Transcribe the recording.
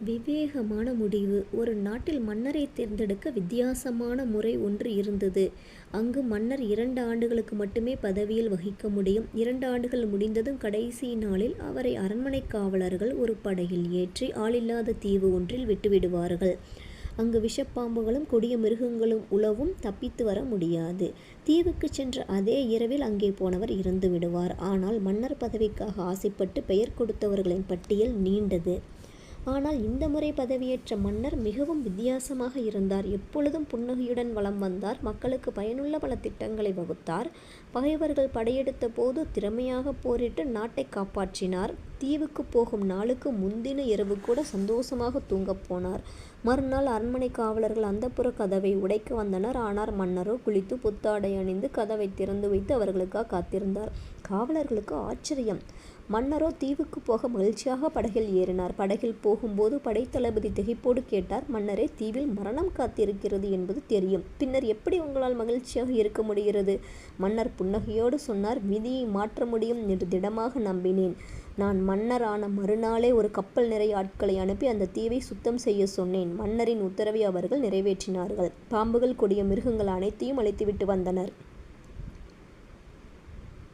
விவேகமான முடிவு. ஒரு நாட்டில் மன்னரை தேர்ந்தெடுக்க வித்தியாசமான முறை ஒன்று இருந்தது. அங்கு மன்னர் 2 ஆண்டுகளுக்கு மட்டுமே பதவியில் வகிக்க முடியும். 2 ஆண்டுகள் முடிந்ததும் கடைசி நாளில் அவரை அரண்மனை காவலர்கள் ஒரு படகில் ஏற்றி ஆளில்லாத தீவு ஒன்றில் விட்டுவிடுவார்கள். அங்கு விஷப்பாம்புகளும் கொடிய மிருகங்களும் உலவும் தப்பித்து வர முடியாது. தீவுக்கு சென்ற அதே இரவில் அங்கே போனவர் இறந்து விடுவார். ஆனால் மன்னர் பதவிக்காக ஆசைப்பட்டு பெயர் கொடுத்தவர்களின் பட்டியல் நீண்டது. ஆனால் இந்த முறை பதவியேற்ற மன்னர் மிகவும் வித்தியாசமாக இருந்தார். எப்பொழுதும் புன்னகையுடன் வலம் வந்தார். மக்களுக்கு பயனுள்ள பல திட்டங்களை வகுத்தார். பகைவர்கள் படையெடுத்த போது திறமையாக போரிட்டு நாட்டை காப்பாற்றினார். தீவுக்கு போகும் நாளுக்கு முந்தின இரவு கூட சந்தோஷமாக தூங்கப் போனார். மறுநாள் அரண்மனை காவலர்கள் அந்தப்புற கதவை உடைக்க வந்தனர். ஆனால் மன்னரோ குளித்து புத்தாடை அணிந்து கதவை திறந்து வைத்து அவர்களுக்காக காத்திருந்தார். காவலர்களுக்கு ஆச்சரியம். மன்னரோ தீவுக்கு போக மகிழ்ச்சியாக படகில் ஏறினார். படகில் போகும்போது படைத்தளபதி திகைப்போடு கேட்டார், மன்னரே, தீவில் மரணம் காத்திருக்கிறது என்பது தெரியும். பின்னர் எப்படி உங்களால் மகிழ்ச்சியாக இருக்க முடிகிறது? மன்னர் புன்னகையோடு சொன்னார், விதியை மாற்ற முடியும் என்று திடமாக நம்பினேன். நான் மன்னர் ஆன மறுநாளே ஒரு கப்பல் நிறைய ஆட்களை அனுப்பி அந்த தீவை சுத்தம் செய்ய சொன்னேன். மன்னரின் உத்தரவை அவர்கள் நிறைவேற்றினார்கள். பாம்புகள், கொடிய மிருகங்கள் அனைத்தையும் அழித்துவிட்டு வந்தனர்.